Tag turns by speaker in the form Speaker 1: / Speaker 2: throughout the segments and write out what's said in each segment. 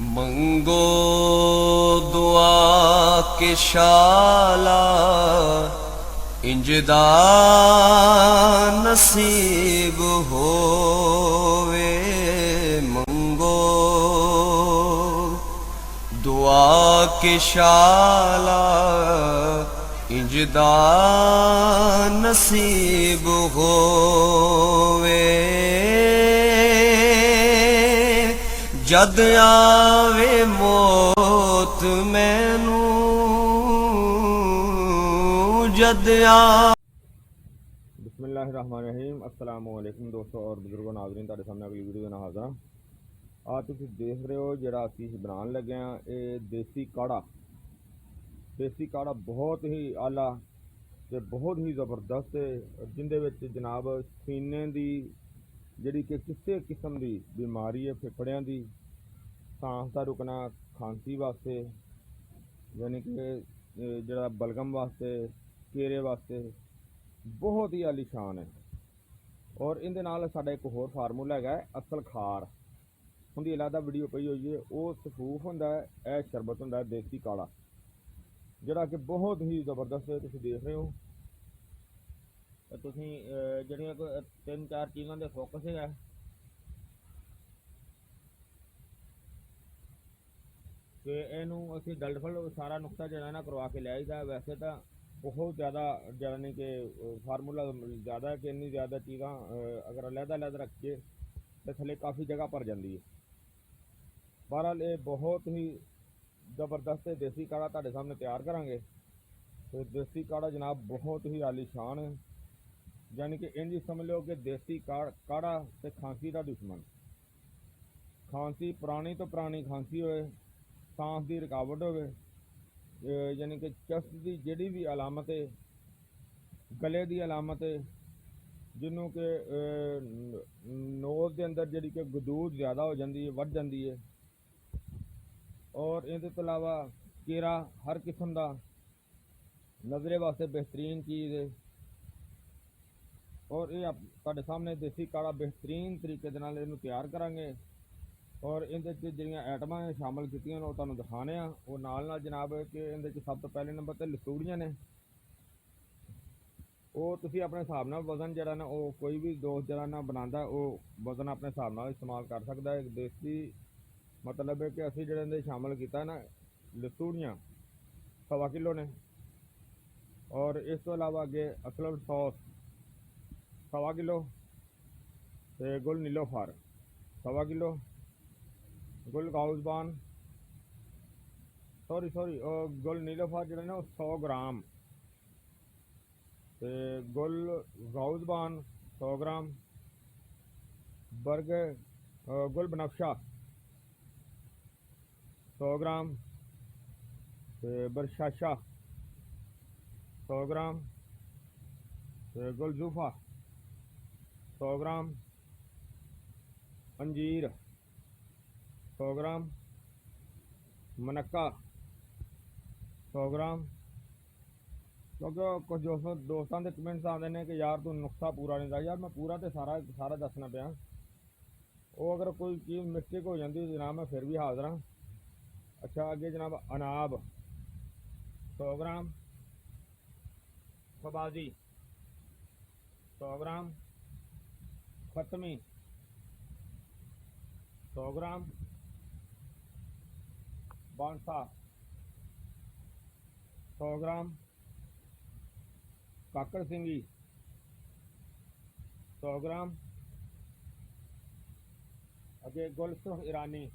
Speaker 1: मंगो दुआ के शाला इंजदा नसीब होवे। मंगो दुआ के शाला इंजदा नसीब होवे। जद आवे मौत मैनू जद आ।
Speaker 2: बिस्मिल्लाहिर्रहमानिर्रहीम। अस्सलाम वालेकुम दोस्तों और बुजुर्गों नाज़रीन, तुहाडे सामने अगली वीडियो में हाज़र हाँ। आज तुसीं देख रहे हो जिहड़ा असीं बनाउण लगे हाँ, ये देसी काढ़ा बहुत ही आला ते बहुत ही ज़बरदस्त है, जिंदे विच जनाब सीने दी जिहड़ी कि किसी किस्म की बीमारी है, फेफड़ियां दी, सांस का रुकना, खांसी वास्ते, यानी कि जिहड़ा बलगम वास्ते, घेरे वास्ते बहुत ही आलीशान है। और इहदे नाल साडा एक होर फार्मूला है असल खार, उहदी अलहदा वीडियो पई हुई है। वो सफूफ हुंदा है, यह शरबत हुंदा है देसी काढ़ा, जिहड़ा कि बहुत ही ज़बरदस्त है। तुसीं देख रहे हो तुसीं जिहड़ियां तीन चार चीज़ों के फोकस है कि इनू असीं डलफल सारा नुकसा जो है ना करवा के लिया। वैसे तो बहुत ज़्यादा नहीं कि फार्मूला ज़्यादा है कि इन्नी ज़्यादा चीज़ां अगर अलग रखिए तो थले काफ़ी जगह भर जाती है। बहरहाल ये बहुत ही ज़बरदस्त देसी काढ़ा तुहाडे सामने तैयार करांगे। तो देसी काढ़ा जनाब बहुत ही आलीशान है, यानी कि इंज समझ लो कि देसी काढ़ा ते खांसी का दुश्मन। खांसी पुरानी तो पुरानी खांसी होए, सांस की रुकावट होवे, यानी कि चस्ट की जिहड़ी भी अलामत है, गले की अलामत है, जिन्हों के नोज़ के अंदर जिहड़ी कि गदूद ज़्यादा हो जाती है, बढ़ जाती है। और इहदे तो अलावा केरा हर किस्म का नज़रे वास्ते बेहतरीन चीज़ है। और ये तुहाडे सामने देसी काढ़ा बेहतरीन तरीके दे नाल इहनूं तैयार करांगे। और इहदे च जिहड़ियां आइटमां शामिल कीतियां ने वो तुहानूं दिखाने आ। वो नाल जनाब कि इहदे च सब तो पहले नंबर ते लसूड़ियां ने। वो तुसीं अपने हिसाब नाल वजन जिहड़ा ना, वो कोई भी दोस्त जिहड़ा ना बनांदा वो वजन अपने हिसाब नाल इस्तेमाल कर सकदा है। देसी मतलब है कि असीं जिहड़े इहदे शामिल कीता ना, लसूड़ियां 1.25 किलो ने। और इस तो अलावा अगे असलम सॉस 1.25 किलो, ते गुल नीलोफर 1.25 किलो, गुल गाउज़बान गुल नीलोफर जिहड़ा ना 100 ग्राम, ते गुल गाउज़बान 100 ग्राम, गुल बनफशा 100 ग्राम, ते बरशाशा 100 ग्राम, ते गुल जूफा 100 ग्राम, अंजीर 100 ग्राम, मनक्का 100 ग्राम। क्योंकि कुछ दोस्तों के कमेंट्स आते हैं कि यार तू नुस्खा पूरा नहीं दस। यार मैं पूरा तो सारा दसना पाया। वो अगर कोई चीज़ मिस्टेक हो जाती है जनाब मैं फिर भी हाज़र हाँ। अच्छा अगे जनाब अनाब 100 ग्राम, खबाजी 100 ग्राम, खतमी 100 ग्राम, बांसा 100 ग्राम, काकड़ सिंगी 100 ग्राम, अगे गुलसुख ईरानी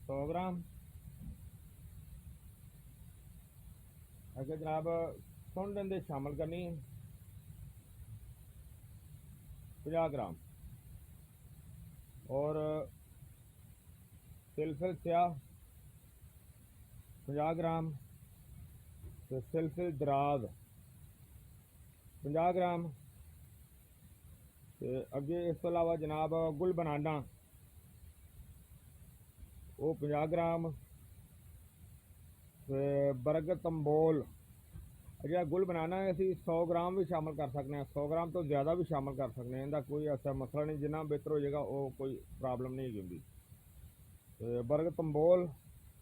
Speaker 2: 100 ग्राम, अगे जनाब सुंड इहदे शामिल करनी 50 ग्राम, और सिलसिल स्याह 50 ग्राम, तो सिलसिल दराज 50 ग्राम, तो अगे इस तो अलावा जनाब गुल बनाना वो 50 ग्राम, बरगद तंबोल जो गुल बनाना है असी 100 ग्राम भी शामिल कर सकते हैं, 100 ग्राम तो ज़्यादा भी शामिल कर सकते हैं। इनका कोई ऐसा मसला नहीं, जिन्ना बेहतर हो जाएगा वो कोई प्रॉब्लम नहीं होगी। ਤੇ ਬਰਗ ਤੰਬੋਲ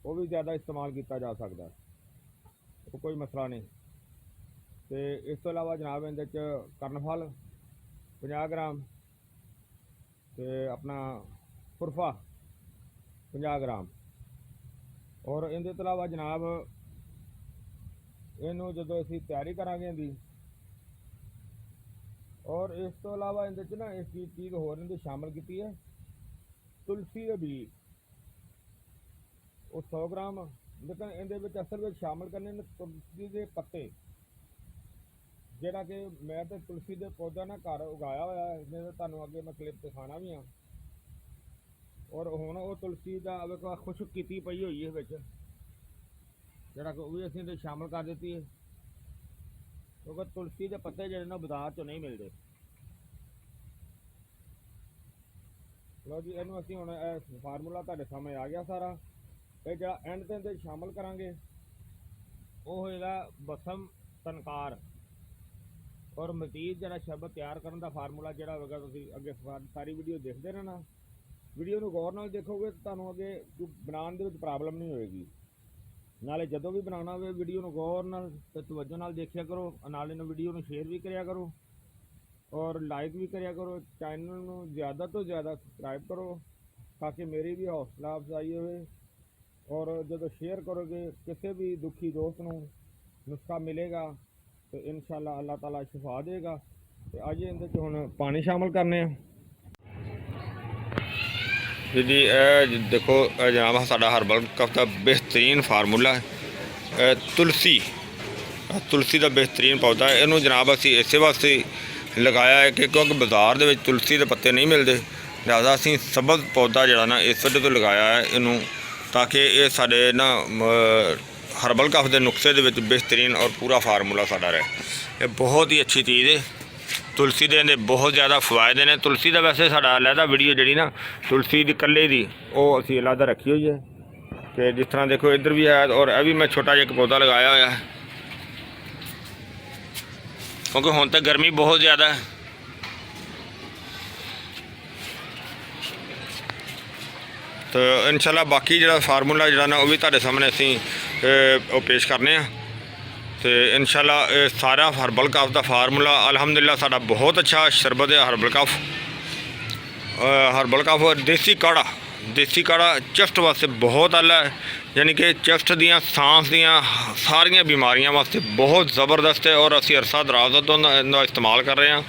Speaker 2: ਉਹ ਵੀ ਜ਼ਿਆਦਾ ਇਸਤੇਮਾਲ ਕੀਤਾ ਜਾ ਸਕਦਾ, ਉਹ ਕੋਈ ਮਸਲਾ ਨਹੀਂ। ਤੇ ਇਸ ਤੋਂ ਇਲਾਵਾ ਜਨਾਬ ਇਹਦੇ 'ਚ ਕਰਨਫਲ 50 ਗ੍ਰਾਮ ਤੇ ਆਪਣਾ ਫੁਰਫਾ 50 ਗ੍ਰਾਮ। ਔਰ ਇਹਦੇ ਤੋਂ ਇਲਾਵਾ ਜਨਾਬ ਇਹਨੂੰ ਜਦੋਂ ਅਸੀਂ ਤਿਆਰੀ ਕਰਾਂਗੇ ਇਹਦੀ, ਔਰ ਇਸ ਤੋਂ ਇਲਾਵਾ ਇਹਦੇ 'ਚ ਨਾ ਇਸ ਚੀਜ਼ ਹੋਰ ਇਹਦੇ ਸ਼ਾਮਲ ਕੀਤੀ ਹੈ, ਤੁਲਸੀ ਦੇ ਬੀਜ ਉਹ 100 ਗ੍ਰਾਮ। ਲੇਕਿਨ ਇਹਦੇ ਵਿੱਚ ਅਸਲ ਵਿੱਚ ਸ਼ਾਮਲ ਕਰਨੇ ਨੇ ਤੁਲਸੀ ਦੇ ਪੱਤੇ, ਜਿਹੜਾ ਕਿ ਮੈਂ ਤਾਂ ਤੁਲਸੀ ਦੇ ਪੌਦਾ ਨਾ ਘਰ ਉਗਾਇਆ ਹੋਇਆ ਹੈ, ਇਹਨੇ ਤੁਹਾਨੂੰ ਅੱਗੇ ਮੈਂ ਕਲਿੱਪ ਦਿਖਾਉਣਾ ਵੀ ਹਾਂ। ਔਰ ਹੁਣ ਉਹ ਤੁਲਸੀ ਦਾ ਵੇਖੋ ਖੁਸ਼ਕ ਕੀਤੀ ਪਈ ਹੋਈ ਹੈ ਵਿੱਚ, ਜਿਹੜਾ ਕਿ ਉਹ ਵੀ ਅਸੀਂ ਇਹਦੇ ਸ਼ਾਮਲ ਕਰ ਦਿੱਤੀ ਹੈ, ਕਿਉਂਕਿ ਤੁਲਸੀ ਦੇ ਪੱਤੇ ਜਿਹੜੇ ਨੇ ਬਾਜ਼ਾਰ 'ਚੋਂ ਨਹੀਂ ਮਿਲਦੇ। ਲਓ ਜੀ, ਇਹਨੂੰ ਅਸੀਂ ਹੁਣ ਇਹ ਫਾਰਮੂਲਾ ਤੁਹਾਡੇ ਸਾਹਮਣੇ ਆ ਗਿਆ ਸਾਰਾ। ਇਹ ਜਿਹੜਾ ਐਂਡ ਤੇ ਇਹਦੇ ਸ਼ਾਮਲ ਕਰਾਂਗੇ ਉਹ ਹੋਏਗਾ ਬਸਮ ਤਨਕਾਰ ਔਰ ਮਜ਼ੀਦ ਜਿਹੜਾ ਸ਼ਰਬਤ ਤਿਆਰ ਕਰਨ ਦਾ ਫਾਰਮੂਲਾ ਜਿਹੜਾ ਹੋਵੇਗਾ, ਤੁਸੀਂ ਅੱਗੇ ਸਾਰੀ ਵੀਡੀਓ ਦੇਖਦੇ ਰਹਿਣਾ। ਵੀਡੀਓ ਨੂੰ ਗੌਰ ਨਾਲ ਦੇਖੋਗੇ ਤਾਂ ਤੁਹਾਨੂੰ ਅੱਗੇ ਬਣਾਉਣ ਦੇ ਵਿੱਚ ਪ੍ਰੋਬਲਮ ਨਹੀਂ ਹੋਏਗੀ। ਨਾਲੇ ਜਦੋਂ ਵੀ ਬਣਾਉਣਾ ਹੋਵੇ ਵੀਡੀਓ ਨੂੰ ਗੌਰ ਨਾਲ ਤੇ ਤਵੱਜੋ ਨਾਲ ਦੇਖਿਆ ਕਰੋ, ਨਾਲੇ ਨੂੰ ਵੀਡੀਓ ਨੂੰ ਸ਼ੇਅਰ ਵੀ ਕਰਿਆ ਕਰੋ ਔਰ ਲਾਈਕ ਵੀ ਕਰਿਆ ਕਰੋ। ਚੈਨਲ ਨੂੰ ਜ਼ਿਆਦਾ ਤੋਂ ਜ਼ਿਆਦਾ ਸਬਸਕ੍ਰਾਈਬ ਕਰੋ ਤਾਂ ਕਿ ਮੇਰੀ ਵੀ ਹੌਸਲਾ ਅਫਜ਼ਾਈ ਹੋਵੇ। ਔਰ ਜਦੋਂ ਸ਼ੇਅਰ ਕਰੋਗੇ ਕਿਸੇ ਵੀ ਦੁਖੀ ਦੋਸਤ ਨੂੰ ਨੁਸਖਾ ਮਿਲੇਗਾ ਤੇ ਇਨਸ਼ਾਅੱਲਾ ਅੱਲਾਹ ਤਾਲਾ ਸ਼ਿਫਾ ਦੇਗਾ। ਤੇ ਅੱਜ ਇਹਦੇ 'ਚ ਹੁਣ ਪਾਣੀ ਸ਼ਾਮਲ ਕਰਨੇ ਆ ਜੀ। ਇਹ ਦੇਖੋ ਜਨਾਬ ਸਾਡਾ ਹਰਬਲ ਕਫ ਦਾ ਬਿਹਤਰੀਨ ਫਾਰਮੂਲਾ ਹੈ, ਤੁਲਸੀ ਦਾ ਬਿਹਤਰੀਨ ਪੌਦਾ ਹੈ। ਇਹਨੂੰ ਜਨਾਬ ਅਸੀਂ ਇਸੇ ਵਾਸਤੇ ਲਗਾਇਆ ਹੈ ਕਿ ਕਿਉਂਕਿ ਬਾਜ਼ਾਰ ਦੇ ਵਿੱਚ ਤੁਲਸੀ ਦੇ ਪੱਤੇ ਨਹੀਂ ਮਿਲਦੇ, ਲਿਹਾਜ਼ਾ ਅਸੀਂ ਸਬਜ਼ ਪੌਦਾ ਜਿਹੜਾ ਨਾ ਇਸ ਵਜ੍ਹਾ ਤੋਂ ਲਗਾਇਆ ਹੈ ਇਹਨੂੰ, ਤਾਂ ਕਿ ਇਹ ਸਾਡੇ ਨਾ ਹਰਬਲ ਕਫ ਦੇ ਨੁਸਖੇ ਦੇ ਵਿੱਚ ਬਿਹਤਰੀਨ ਔਰ ਪੂਰਾ ਫਾਰਮੂਲਾ ਸਾਡਾ ਰਹੇ। ਇਹ ਬਹੁਤ ਹੀ ਅੱਛੀ ਚੀਜ਼ ਹੈ। ਤੁਲਸੀ ਦੇ ਬਹੁਤ ਜ਼ਿਆਦਾ ਫਵਾਇਦੇ ਨੇ। ਤੁਲਸੀ ਦਾ ਵੈਸੇ ਸਾਡਾ ਅਲੱਗਾ ਵੀਡੀਓ ਜਿਹੜੀ ਨਾ ਤੁਲਸੀ ਦੀ ਇਕੱਲੇ ਦੀ ਉਹ ਅਸੀਂ ਅਲੱਗਾ ਰੱਖੀ ਹੋਈ ਹੈ। ਕਿ ਜਿਸ ਤਰ੍ਹਾਂ ਦੇਖੋ ਇੱਧਰ ਵੀ ਹੈ, ਔਰ ਇਹ ਵੀ ਮੈਂ ਛੋਟਾ ਜਿਹਾ ਇੱਕ ਪੌਦਾ ਲਗਾਇਆ ਹੋਇਆ ਹੈ, ਕਿਉਂਕਿ ਹੁਣ ਤਾਂ ਗਰਮੀ ਬਹੁਤ ਜ਼ਿਆਦਾ ਹੈ। ਤਾਂ ਇਨਸ਼ਾਅੱਲਾ ਬਾਕੀ ਜਿਹੜਾ ਫਾਰਮੂਲਾ ਜਿਹੜਾ ਨਾ ਉਹ ਵੀ ਤੁਹਾਡੇ ਸਾਹਮਣੇ ਅਸੀਂ ਉਹ ਪੇਸ਼ ਕਰਨੇ ਆ। ਤੇ ਇਨਸ਼ਾਅੱਲਾ ਇਹ ਸਾਰਾ ਹਰਬਲ ਕਫ ਦਾ ਫਾਰਮੂਲਾ ਅਲਹਮਦੁਲਿਲਾ ਸਾਡਾ ਬਹੁਤ ਅੱਛਾ ਸ਼ਰਬਤ ਹੈ। ਹਰਬਲ ਕਫ ਦੇਸੀ ਕਾੜਾ ਚੈਸਟ ਵਾਸਤੇ ਬਹੁਤ ਆਲਾ ਹੈ, ਯਾਨੀ ਕਿ ਚੈਸਟ ਦੀਆਂ ਸਾਂਸ ਦੀਆਂ ਸਾਰੀਆਂ ਬਿਮਾਰੀਆਂ ਵਾਸਤੇ ਬਹੁਤ ਜ਼ਬਰਦਸਤ ਹੈ। ਔਰ ਅਸੀਂ ਅਰਸਾ ਦਰਾਜ਼ ਤੋਂ ਇਹਦਾ ਇਸਤੇਮਾਲ ਕਰ ਰਹੇ ਹਾਂ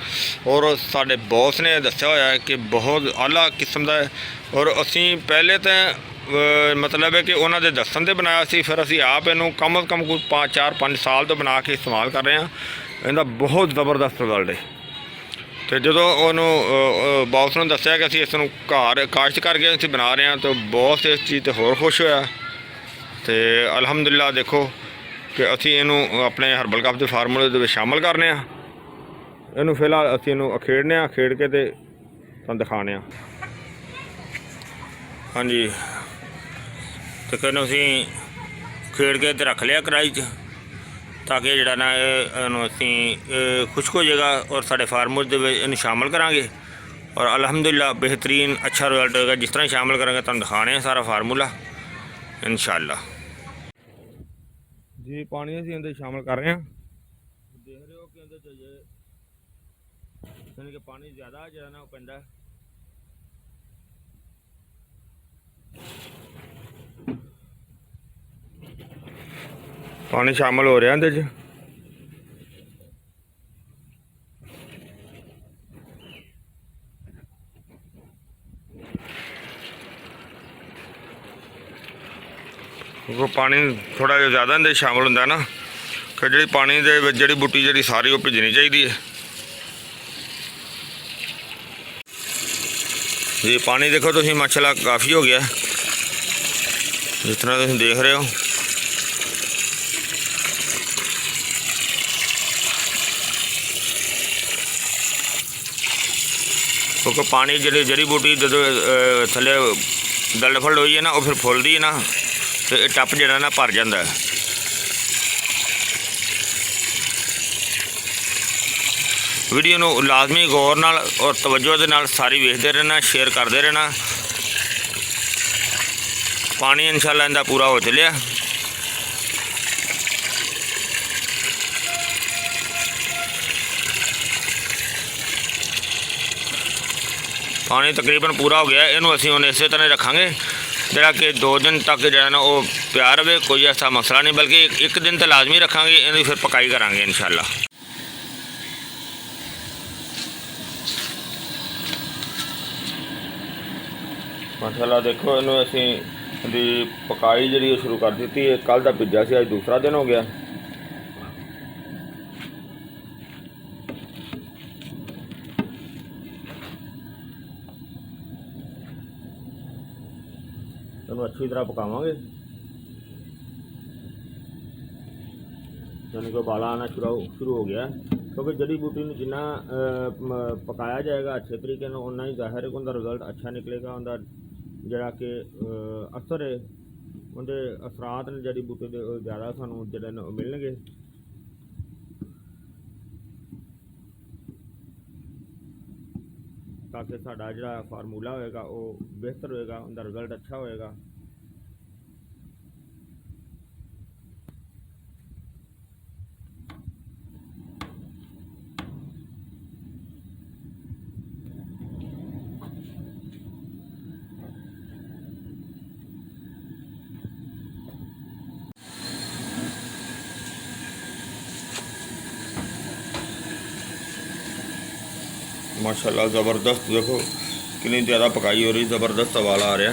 Speaker 2: ਔਰ ਸਾਡੇ ਬੌਸ ਨੇ ਦੱਸਿਆ ਹੋਇਆ ਹੈ ਕਿ ਬਹੁਤ ਆਲਾ ਕਿਸਮ ਦਾ ਹੈ। ਔਰ ਅਸੀਂ ਪਹਿਲੇ ਤਾਂ ਮਤਲਬ ਹੈ ਕਿ ਉਹਨਾਂ ਦੇ ਦੱਸਣ 'ਤੇ ਬਣਾਇਆ ਸੀ, ਫਿਰ ਅਸੀਂ ਆਪ ਇਹਨੂੰ ਕਮ ਅਜ਼ ਕਮ ਕੋਈ 4-5 ਸਾਲ ਤੋਂ ਬਣਾ ਕੇ ਇਸਤੇਮਾਲ ਕਰ ਰਹੇ ਹਾਂ। ਇਹਦਾ ਬਹੁਤ ਜ਼ਬਰਦਸਤ ਰਿਜ਼ਲਟ ਹੈ। ਤੇ ਜਦੋਂ ਉਹਨੂੰ ਬੌਸ ਨੂੰ ਦੱਸਿਆ ਕਿ ਅਸੀਂ ਇਸ ਨੂੰ ਘਰ ਕਾਸ਼ਤ ਕਰਕੇ ਅਸੀਂ ਬਣਾ ਰਹੇ ਹਾਂ, ਤਾਂ ਬੌਸ ਇਸ ਚੀਜ਼ 'ਤੇ ਹੋਰ ਖੁਸ਼ ਹੋਇਆ। ਤੇ ਅਲਹਮਦੁਲਿਲਾ ਦੇਖੋ ਕਿ ਅਸੀਂ ਇਹਨੂੰ ਆਪਣੇ ਹਰਬਲ ਕਫ ਦੇ ਫਾਰਮੂਲੇ ਦੇ ਵਿੱਚ ਸ਼ਾਮਲ ਕਰਨੇ ਆ। ਇਹਨੂੰ ਫਿਲਹਾਲ ਅਸੀਂ ਇਹਨੂੰ ਅਖੇੜਨੇ ਆ, ਖੇੜ ਕੇ ਤੇ ਤੁਹਾਨੂੰ ਦਿਖਾਣੇ ਆ। ਹਾਂਜੀ, ਤੇ ਇਹਨੂੰ ਅਸੀਂ ਖੇੜ ਕੇ ਤੇ ਰੱਖ ਲਿਆ ਕੜਾਹੀ 'ਚ, ਤਾਂ ਕਿ ਜਿਹੜਾ ਨਾ ਇਹਨੂੰ ਅਸੀਂ ਖੁਸ਼ਕ ਹੋ ਜਾਏਗਾ ਔਰ ਸਾਡੇ ਫਾਰਮੂਲੇ ਦੇ ਵਿੱਚ ਇਹਨੂੰ ਸ਼ਾਮਲ ਕਰਾਂਗੇ ਔਰ ਅਲਹਮਦੁਲਿਲਾ ਬਿਹਤਰੀਨ ਅੱਛਾ ਰਿਜ਼ਲਟ ਹੋਏਗਾ। ਜਿਸ ਤਰ੍ਹਾਂ ਸ਼ਾਮਲ ਕਰਾਂਗੇ ਤੁਹਾਨੂੰ ਦਿਖਾਣੇ ਆ ਸਾਰਾ ਫਾਰਮੂਲਾ ਇਨਸ਼ਾਅੱਲਾ ਜੀ। ਪਾਣੀ ਅਸੀਂ ਇਹਦੇ ਸ਼ਾਮਲ ਕਰ ਰਹੇ ਹਾਂ, ਦੇਖ ਰਹੇ ਹੋ ਕਿ ਇਹਦੇ 'ਚ ਯਾਨੀ ਕਿ ਪਾਣੀ ਜ਼ਿਆਦਾ ਜਿਹੜਾ ਨਾ ਉਹ ਪੈਂਦਾ। ਪਾਣੀ ਸ਼ਾਮਲ ਹੋ ਰਿਹਾ ਇਹਦੇ 'ਚ। ਕਿਉਂਕਿ ਪਾਣੀ ਥੋੜ੍ਹਾ ਜਿਹਾ ਜ਼ਿਆਦਾ ਇਹਦੇ ਸ਼ਾਮਲ ਹੁੰਦਾ ਨਾ, ਕਿ ਜਿਹੜੀ ਪਾਣੀ ਦੇ ਵਿੱਚ ਜਿਹੜੀ ਬੂਟੀ ਜਿਹੜੀ ਸਾਰੀ ਉਹ ਭਿੱਜਣੀ ਚਾਹੀਦੀ ਹੈ ਜੀ। ਪਾਣੀ ਦੇਖੋ ਤੁਸੀਂ ਮਾਸ਼ਾਅੱਲਾ ਕਾਫੀ ਹੋ ਗਿਆ, ਜਿਸ ਤਰ੍ਹਾਂ ਤੁਸੀਂ ਦੇਖ ਰਹੇ ਹੋ। ਕਿਉਂਕਿ ਪਾਣੀ ਜਿਹੜੀ ਬੂਟੀ ਜਦੋਂ ਥੱਲੇ ਦਲਡ ਫਲਡ ਹੋਈ ਹੈ ਨਾ, ਉਹ ਫਿਰ ਫੁੱਲਦੀ ਹੈ ਨਾ, ਤੇ ਇਹ ਟੱਪ ਜਿਹੜਾ ਨਾ ਭਰ ਜਾਂਦਾ ਹੈ। ਵੀਡੀਓ ਨੂੰ ਲਾਜ਼ਮੀ ਗੌਰ ਨਾਲ ਔਰ ਤਵੱਜੋ ਦੇ ਨਾਲ ਸਾਰੀ ਵੇਖਦੇ ਰਹਿਣਾ, ਸ਼ੇਅਰ ਕਰਦੇ ਰਹਿਣਾ। पानी इंशाल्लाह इनका पूरा हो चलिया। पानी तकरीबन पूरा हो गया। इनू असीं हुण इसे तरह रखांगे जिहड़ा कि 2 दिन तक जिहड़ा ना वो प्यार रहे, कोई ऐसा मसला नहीं, बल्कि एक दिन तो लाजमी रखांगे। इहदी फिर पकाई करांगे इंशाल्लाह। माशाल्लाह देखो इनू असीं दी पकाई जिहड़ी शुरू कर दी है। कल दा भिज्जा सी, अज दूसरा दिन हो गया। इनू अच्छी तरह पकावांगे। यानी कि उबाला आना शुरू हो गया, क्योंकि जड़ी बूटी में जिन्ना पकाया जाएगा अच्छे तरीके से, उन्ना ही जाहिर है कि उनका रिजल्ट अच्छा निकलेगा। उनका जरा कि असर है, उनके असरात ने जड़ी बूटी के ज़्यादा सानू जड़े मिलणगे। ताकि साडा जिहड़ा फार्मूला होएगा वो बेहतर होएगा, उनका रिजल्ट अच्छा होएगा। माशाल्लाह ज़बरदस्त, देखो कितनी ज़्यादा पकाई हो रही, ज़बरदस्त उबाला आ रहा।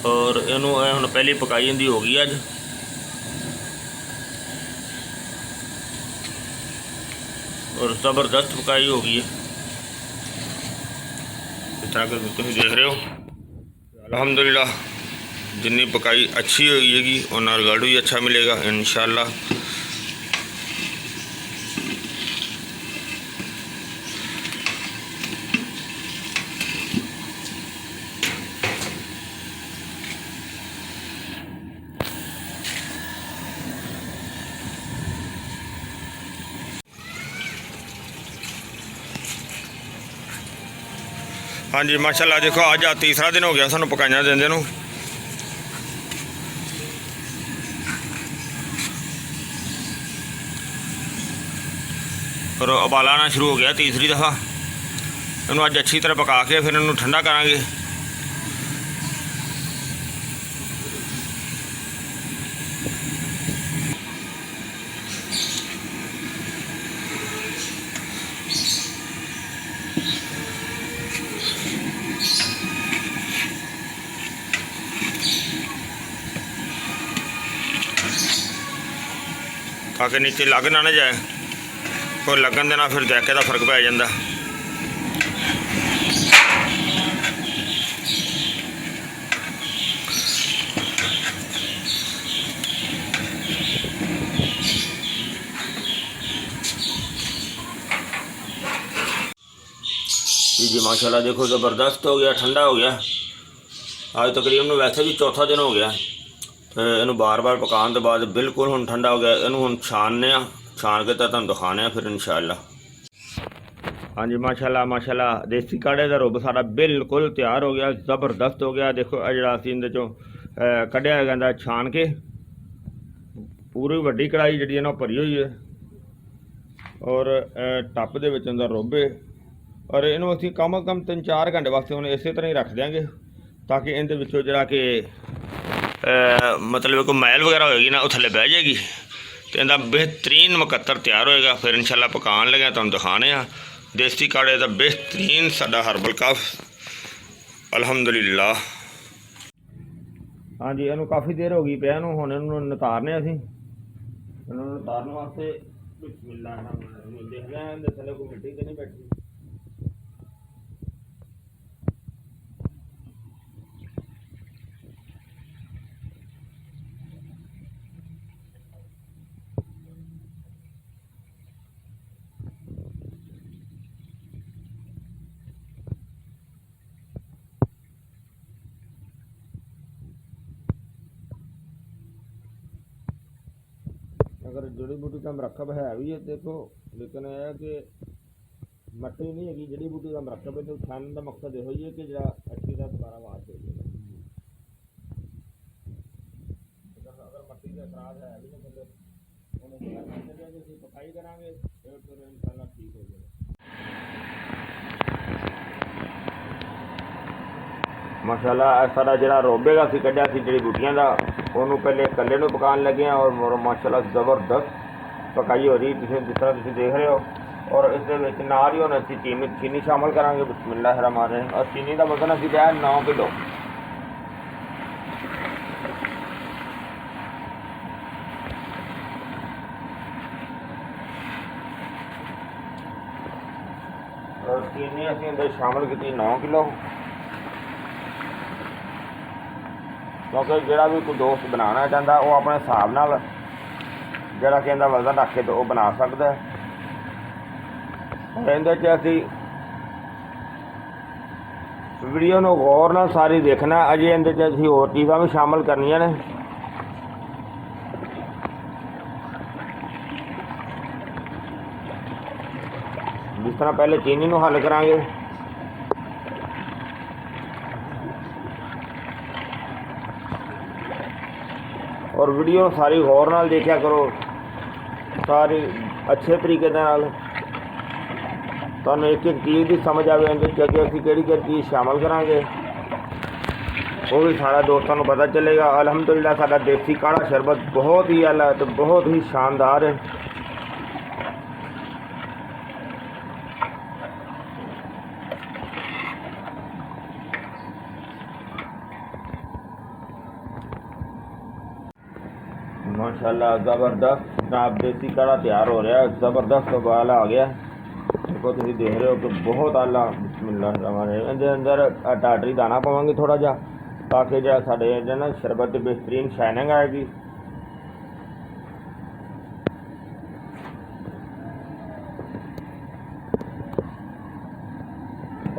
Speaker 2: और इनू हुण पहली पकाई इनकी हो गई अज। और ज़बरदस्त पकाई हो गई है, इस तरह के तुम देख रहे हो। अल्हम्दुलिल्लाह जितनी पकाई अच्छी होगी उन्ना रिजल्ट भी अच्छा मिलेगा इंशाल्लाह। हाँ जी माशाल्लाह देखो अज तीसरा दिन हो गया सानू पकाइयां देंदे नूं। और उबाला आना शुरू हो गया तीसरी दफ़ा। इनू अज अच्छी तरह पका के फिर इनू ठंडा करांगे। ताकि नीचे लग ना जाए, और लगन देना फिर जायके का फर्क पै जाता। जी माशाल्लाह देखो ज़बरदस्त हो गया, ठंडा हो गया। आज तकरीबन वैसे भी चौथा दिन हो गया। तो इनू बार बार पकाने के बाद बिल्कुल हुण ठंडा हो गया। इनू हुण छानने, छान के तुहानू दिखाने फिर इंशाअल्लाह। हाँ जी माशाल्लाह माशाल्लाह देसी काढ़े का रुब सारा बिल्कुल तैयार हो गया, ज़बरदस्त हो गया। देखो जरा असीं इहदे चों कढ़िया गंदा छान के पूरी वड्डी कढ़ाई जिहड़ी है ना भरी हुई है। और टप दे विच इहदा रुब है। और इनू असीं कम अज़ कम 3-4 घंटे वास्ते हुण इसे तरह ही रख देंगे, ताकि इहदे विचों जिहड़ा कि मतलब कोई मैल वगैरह होएगी ना वो थल्ले बह जाएगी, तो इनका बेहतरीन मुकत्तर तैयार होएगा। फिर इंशाल्लाह पकान लगे तुहानू दिखाने देसी काढ़े का बेहतरीन साडा हर्बल काफ अल्हम्दुलिल्लाह। हाँ जी इनू काफ़ी देर हो गई पे, हुण इनू नतारने असीं। इनू नतारन वास्ते बिस्मिल्लाह देखते हैं इहदे थल्ले कोई मिट्टी तो नहीं बैठी। अगर जड़ी बूटी का मरकब है भी है देखो, लेकिन यह है कि मट्टी नहीं हैगी, जड़ी बूटी का मरकब है। तो छानने का मकसद यहो ही है कि जरा अच्छी तरह दोबारा वाश हो जाए। अगर मट्टी का खराब है भी नहीं तो उन्हें पकाई करांगे फिर इंशाल्लाह ठीक हो जाएगा। माशाल्लाह सारा जरा रोबेगा सी कढ़िया सी जड़ी बूटियां का, ਉਹਨੂੰ पहले कल्ले ਨੂੰ पकाने लगे हैं और माशाल्लाह ज़बरदस्त पकाई हो रही जिस तरह तुम देख रहे हो। और इस नाल ही हम चीनी शामिल करांगे। बिस्मिल्लाह रहमान रहीम। और चीनी का वजन अभी है 9 किलो। और चीनी असीं अंदर शामिल की 9 किलो, क्योंकि जोड़ा भी कोई दोस्त बनाना चाहता वो अपने हिसाब नाल जोड़ा कि वजन रख के तो वह बना सकता है। इहदे असी वीडियो नूं गौर नाल सारी देखना। अजे इहदे असी होर चीज़ां भी शामिल करनियां ने। जिस तरह पहले चीनी नूं हल करांगे, और वीडियो सारी गौर नाल देखा करो, सारी अच्छे तरीके नाल तुहानूं एक एक चीज़ की समझ आवे कि असीं किहड़ी चीज़ शामिल करांगे, वो भी सारा दोस्तों को पता चलेगा। अलहमदुलिल्लाह साडा देसी काढ़ा शरबत बहुत ही आला तो बहुत ही शानदार है। माशाल्लाह ज़बरदस्त जनाब देसी काढ़ा तैयार हो रहा है। ज़बरदस्त उबाल आ गया देखो, तुम देख रहे हो कि बहुत आला। बिस्मिल्लाह रहमान रहीम। इहदे अंदर टाटरी दाना पावांगे थोड़ा जा, ताकि जो साढ़े ना शरबत की बेहतरीन शाइनिंग आएगी।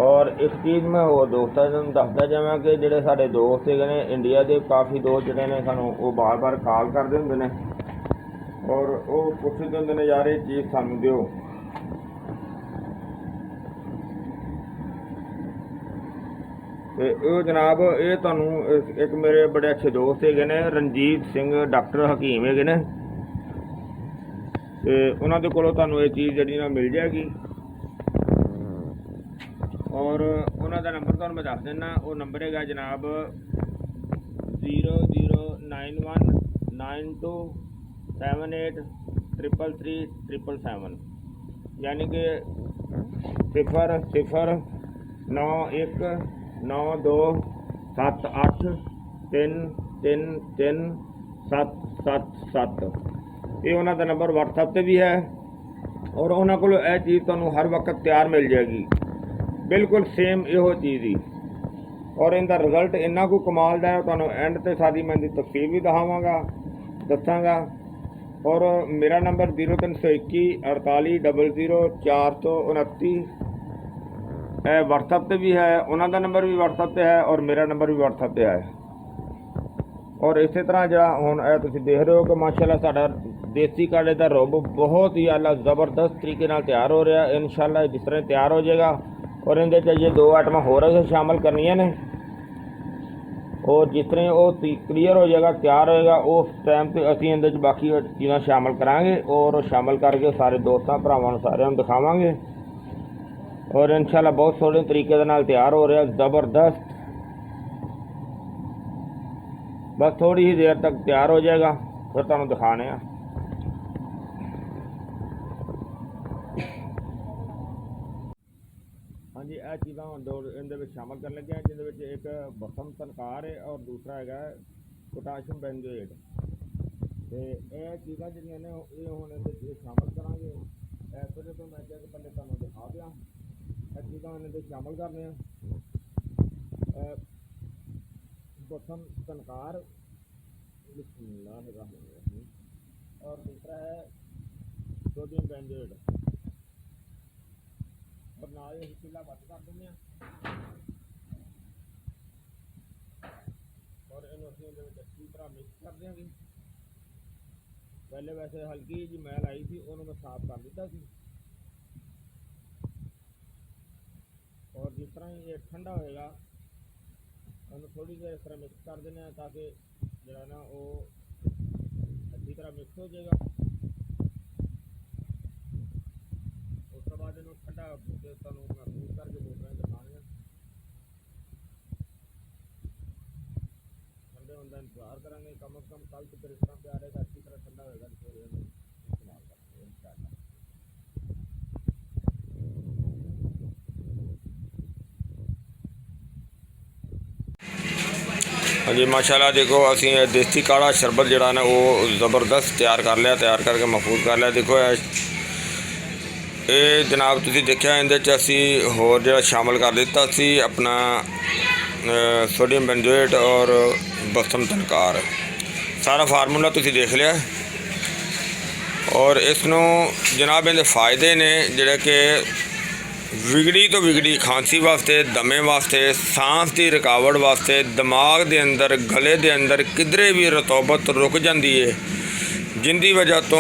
Speaker 2: और एक चीज़ मैं होर दोस्तों नूं दसदा जावां कि जिहड़े साडे दोस्त हैगे ने इंडिया के, काफ़ी दोस्त जिहड़े ने सानूं वो बार बार कॉल करदे हुंदे ने और वो पुछदे हुंदे ने यार ये चीज़ सानूं दिओ। तो जनाब ये तुहानूं एक मेरे बड़े अच्छे दोस्त हैगे ने रणजीत सिंह डॉक्टर हकीम हैगे ने, तो उन्हां दे कोलों तुहानूं ये चीज़ जिहड़ी ना मिल जाएगी। और उन्हों का नंबर तो मैं दस देना, वो नंबर है जनाब 009192783337, यानी कि 00919278333777। ये उन्हों का नंबर व्हाट्सएप पर भी है और उन्होंने को यह चीज़ तुहानूं हर वक्त तैयार मिल जाएगी, बिल्कुल सेम इहो चीज़ ही। और इनका रिजल्ट इन्ना को कमाल का है, तुहानूं एंड ते सारी मैं तफसील भी दसावांगा दसांगा। और मेरा नंबर 0321 48000429 व्हाट्सएप पे भी है, उन्हों का नंबर भी व्हाट्सएप पे है और मेरा नंबर भी व्हाट्सएप पे है। और इस तरह जो हुण तुसीं देख रहे हो कि माशाल्लाह साडा देसी काढ़े का रुब बहुत ही आला ज़बरदस्त तरीके नाल तैयार हो रहा है। इंशाल्लाह जिस तरह तैयार हो जाएगा। और इनके चाहिए 2 आइटम होर शामिल करनियां ने, और जिस तरह वो क्लीयर हो जाएगा तैयार होएगा उस टाइम पर असीं इहदे बाकी चीज़ां शामिल करांगे और शामिल करके सारे दोस्तों भरावां सारिਆਂ ਨੂੰ दिखावांगे। और इंशाल्लाह बहुत सोहने तरीके दे नाल तैयार हो रहा है, ज़बरदस्त। बस थोड़ी ही देर तक तैयार हो जाएगा, फिर तुहानूं दिखाने हैं। हाँ जी, यह चीज़ा हम दो इन शामिल कर लगे हैं, जिन्हें एक बसम तनकार है और दूसरा है पोटाशियम बेंजोएट। तो यह चीज़ा जिहड़ियां ने ये हुण इहदे शामिल करांगे। इस वजह तो मैं क्या पहले तुहानूं दिखा दियां, यह चीज़ा इहदे शामिल करने हैं। बसम तनकार बिस्मिल्लाहिर्रहमानिर्रहीम, और दूसरा है सोडियम बेंजोएट। और ना ये चूल्हा बंद कर देंगे और इन अच्छी तरह मिक्स कर देंगे। ਪਹਿਲੇ ਵੈਸੇ ਹਲਕੀ ਜਿਹੀ ਮੈਲ ਆਈ ਸੀ, ਉਹਨੂੰ ਮੈਂ ਸਾਫ਼ ਕਰ ਦਿੱਤਾ ਸੀ। ਔਰ ਜਿਸ ਤਰ੍ਹਾਂ ਹੀ ਇਹ ਠੰਡਾ ਹੋਏਗਾ ਉਹਨੂੰ ਥੋੜੀ ਦੇਰ ਇਸ ਤਰ੍ਹਾਂ ਮਿਕਸ ਕਰ ਦੇਣਾ ਹੈ, ਤਾਂ ਕਿ ਜਿਹੜਾ ਨਾ ਉਹ ਅੱਛੀ ਤਰ੍ਹਾਂ ਮਿਕਸ ਹੋ ਜਾਏਗਾ। ਉਸ ਤੋਂ ਬਾਅਦ ਇਹਨੂੰ ਠੰਡਾ ਤੁਹਾਨੂੰ ਮਹਿਸੂਸ ਕਰਕੇ ਬੋਤਲਾਂ ਦਿਖਾਉਣੀਆਂ। ਠੰਡੇ ਹੋਣ ਦਾ ਇੰਤਜ਼ਾਰ ਕਰਾਂਗੇ, ਕਮ ਅਜ਼ ਕਮ ਕੱਲ੍ਹ ਤੱਕ ਇਸ ਤਰ੍ਹਾਂ ਤਿਆਰ ਰਹੇਗਾ, ਅੱਛੀ ਤਰ੍ਹਾਂ ਠੰਡਾ ਹੋਏਗਾ, ਫਿਰ ਇਹਨੂੰ ਇਸਤੇਮਾਲ ਕਰਾਂਗੇ ਇਨਸ਼ਾਅੱਲਾ। हाँ जी माशाल्लाह, देखो असी देसी काढ़ा शरबत जड़ा ना वो ज़बरदस्त तैयार कर लिया, तैयार करके महफूज कर लिया। देखो ये जनाब तुसी देखिया, इहदे च असी होर जिहड़ा शामिल कर दिता सी अपना सोडियम बेंजोएट और बसम तनकार। सारा फार्मूला तुसी देख लिया। और इसनूं जनाब इहदे फायदे ने जिहड़े कि विगड़ी तो विगड़ी खांसी वास्ते, दमे वास्ते, सांस की रुकावट वास्ते, दिमाग के अंदर गले के अंदर किधरे भी रतौबत रुक जाती है, जिंदी वजह तो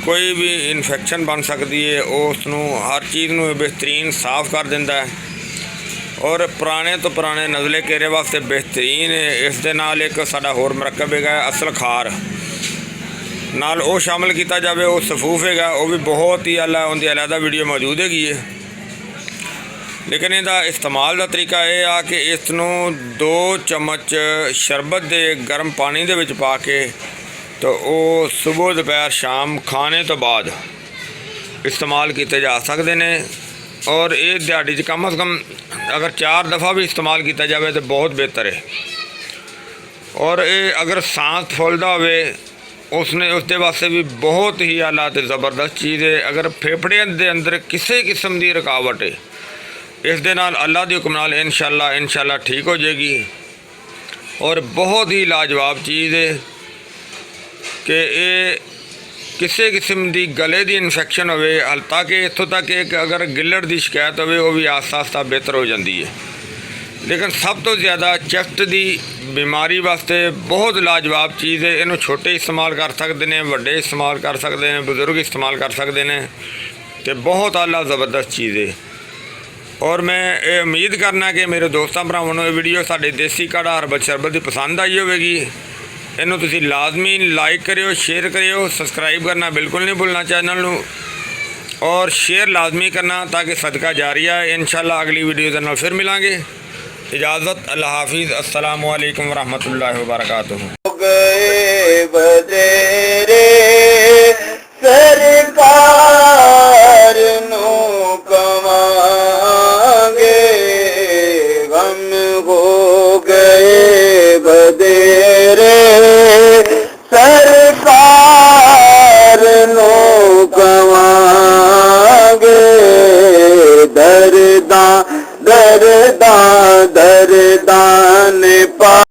Speaker 2: कोई भी इन्फेक्शन बन सकती है, उसनूं हर चीज़ नूं बेहतरीन साफ़ कर दिंदा है। और पुराने तो पुराने नज़ले घेरे वास्ते बेहतरीन है। इस दे नाल एक साडा होर मरकब है असल खार, नाल वो शामिल किया जाए, वो सफूफ है, वो भी बहुत ही आला, उनकी अलहदा वीडियो मौजूद हैगी है। लेकिन इसका इस्तेमाल का तरीका यह आ कि इसनूं 2 चम्मच शरबत के गर्म पानी दे विच पा के तो वो सुबह दोपहर शाम खाने तो बाद इस्तेमाल किए जा सकते हैं। और ये दिहाड़ी कम अज़ कम अगर 4 दफ़ा भी इस्तेमाल किया जाए तो बहुत बेहतर है। और ये अगर सांस फुलदा होवे उसने उसके वास्ते भी बहुत ही आला ते ज़बरदस्त चीज़ है। अगर फेफड़ियां दे अंदर किसी किस्म की रुकावट है, इस दे नाल अल्लाह के हुक्म नाल इंशाअल्लाह ठीक हो जाएगी। और बहुत ही लाजवाब चीज़ है कि ये किसी किस्म की गले की इन्फेक्शन हो, ताकि इतों तक एक अगर गिलड़ की शिकायत हो, वो भी आस्ता आस्ता बेहतर हो जाती है। लेकिन सब तो ज़्यादा चेस्ट की बीमारी वास्ते बहुत लाजवाब चीज़ है। इन्हू छोटे इस्तेमाल कर सकते हैं, बड़े इस्तेमाल कर सकते हैं, बजुर्ग इस्तेमाल कर सकते हैं, तो बहुत आला ज़बरदस्त चीज़ है। और मैं ये उम्मीद करना कि मेरे दोस्तों भरावां नूं ये वीडियो साडे देसी काढ़ा हर्बल शरबत की पसंद आई होगी। इनू तुसी लाजमी लाइक करियो, शेयर करियो, सबसक्राइब करना बिल्कुल नहीं भूलना चैनल नूं, और शेयर लाजमी करना ताकि सदका जारिया है। इंशाअल्लाह अगली वीडियो के नाल फिर मिलांगे। इजाज़त, अल्लाह हाफिज़, अस्सलामु अलैकुम वरहमतुल्लाहि वबरकातुहू।
Speaker 3: गए बदेरे सरकार नु कमांगे, गम हो गए बदेरे सरकार नु कमांगे। दरदा दरदा दरदा ने पा